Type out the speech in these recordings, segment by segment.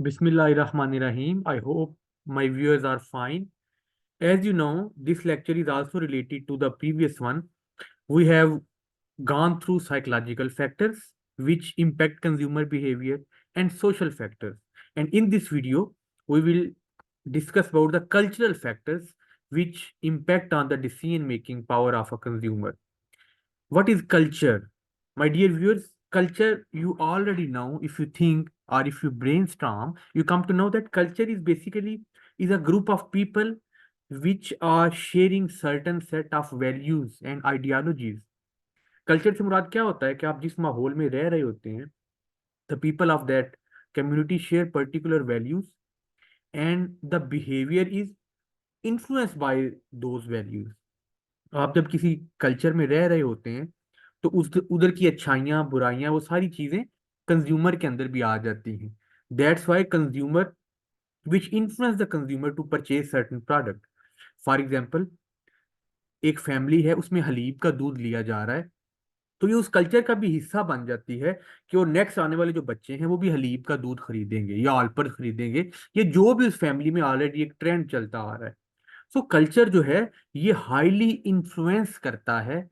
Bismillahirrahmanirrahim. I hope my viewers are fine. As you know, this lecture is also related to the previous one. We have gone through psychological factors which impact consumer behavior and social factors. And in this video, we will discuss about the cultural factors which impact on the decision-making power of a consumer. What is culture? My dear viewers, culture you already know. If you think or if you brainstorm, you come to know that culture is basically is a group of people which are sharing certain set of values and ideologies. Culture से मुराद क्या होता है कि आप जिस माहौल में रह रहे होते हैं, the people of that community share particular values and the behaviour is influenced by those values. आप जब किसी कल्चर में रह रहे होते हैं तो उस उधर की अच्छाइयाँ बुराइयाँ वो सारी चीजें कंज्यूमर के अंदर भी आ जाती हैं। That's why consumer which influence the consumer to purchase certain product. For example, एक फैमिली है, उसमें हलीब का दूध लिया जा रहा है, तो ये उस कल्चर का भी हिस्सा बन जाती है कि वो नेक्स्ट आने वाले जो बच्चे हैं वो भी हलीब का दूध खरीदेंगे या ऑलपर्स खरीदेंगे। ये जो भी उस फैमिली में ऑलरेडी एक ट्रेंड चलता आ रहा है। सो कल्चर जो है ये हाईली इन्फ्लुएंस करता है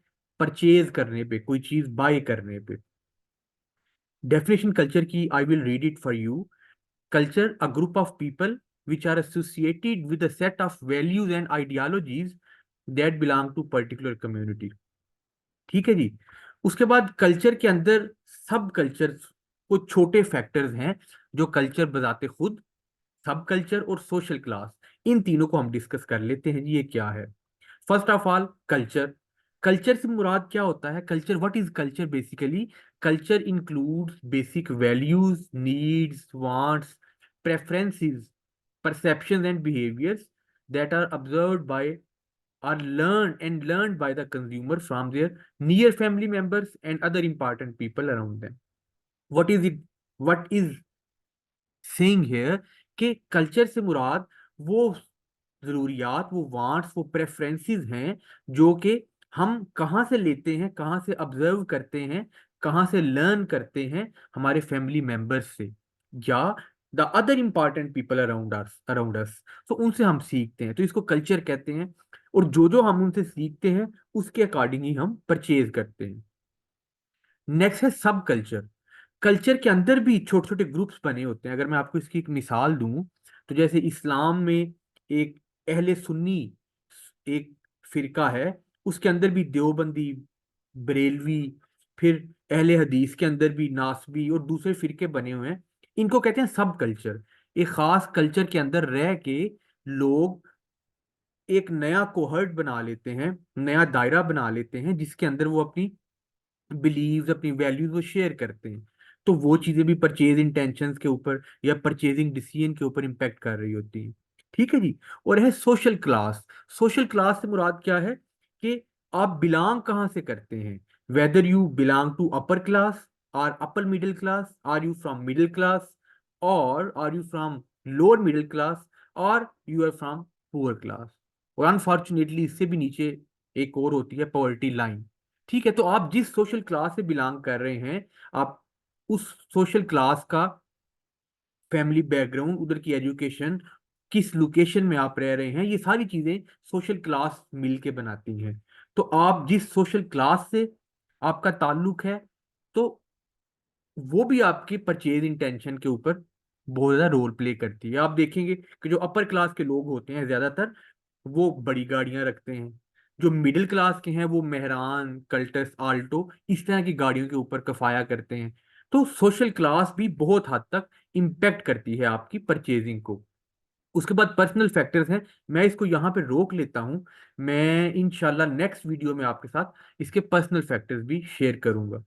परचेज करने पे, कोई चीज बाय करने पे। डेफिनेशन कल्चर की I will read it for you. Culture a group of people which are associated with a set of values and ideologies that belong to particular community. ठीक है जी। उसके बाद कल्चर के अंदर सब कल्चर कुछ छोटे फैक्टर्स हैं जो कल्चर बताते खुद, सब कल्चर और सोशल क्लास, इन तीनों को हम डिस्कस कर लेते हैं जी। ये क्या है? First of all culture. Culture से मुराद क्या होता है? Culture, what is culture? Basically culture includes basic values, needs, wants, preferences, perceptions and behaviors that are observed by are learned by the consumer from their near family members and other important people around them. What is it? What is saying here कि culture से मुराद वो जरूरियात, वो wants, वो preferences हैं जो कि हम कहाँ से लेते हैं, कहाँ से ऑब्जर्व करते हैं, कहाँ से लर्न करते हैं हमारे फैमिली मेंबर्स से या the other important people around us. तो उनसे हम सीखते हैं, तो इसको कल्चर कहते हैं। और जो जो हम उनसे सीखते हैं उसके अकॉर्डिंग ही हम परचेज करते हैं। नेक्स्ट है सब कल्चर। कल्चर के अंदर भी छोटे छोटे ग्रुप्स बने होते हैं। अगर मैं आपको इसकी एक मिसाल दूं तो जैसे इस्लाम में एक अहले सुन्नी एक फिरका है, उसके अंदर भी देवबंदी, बरेलवी, फिर अहले हदीस के अंदर भी नासबी और दूसरे फिरके बने हुए हैं। इनको कहते हैं सब कल्चर। एक खास कल्चर के अंदर रह के लोग एक नया कोहर्ट बना लेते हैं, नया दायरा बना लेते हैं जिसके अंदर वो अपनी बिलीव्स, अपनी वैल्यूज वो शेयर करते हैं। तो वो चीजें भी परचेज इंटेंशंस के ऊपर या परचेजिंग डिसीजन के ऊपर इम्पेक्ट कर रही होती हैं। ठीक है जी। और है सोशल क्लास। सोशल क्लास से मुराद क्या है कि आप बिलोंग कहाँ से करते हैं। Whether you belong to upper class और upper middle class, are you from middle class, और are you from lower middle class, और you are from poor class. और अनफॉर्चुनेटली इससे भी नीचे एक और होती है पॉवर्टी लाइन। ठीक है। तो आप जिस सोशल क्लास से बिलोंग कर रहे हैं, आप उस सोशल क्लास का फैमिली बैकग्राउंड, उधर की एजुकेशन, किस लोकेशन में आप रह रहे हैं, ये सारी चीजें सोशल क्लास मिलके बनाती हैं। तो आप जिस सोशल क्लास से आपका ताल्लुक है, तो वो भी आपकी परचेज इंटेंशन के ऊपर बहुत ज्यादा रोल प्ले करती है। आप देखेंगे कि जो अपर क्लास के लोग होते हैं ज्यादातर वो बड़ी गाड़ियां रखते हैं। जो मिडिल क्लास के हैं वो मेहरान, कल्टस, आल्टो, इस तरह की गाड़ियों के ऊपर कफाया करते हैं। तो सोशल क्लास भी बहुत हद तक इम्पेक्ट करती है आपकी परचेजिंग को। उसके बाद पर्सनल फैक्टर्स हैं, मैं इसको यहाँ पे रोक लेता हूँ। मैं इंशाल्लाह नेक्स्ट वीडियो में आपके साथ इसके पर्सनल फैक्टर्स भी शेयर करूंगा।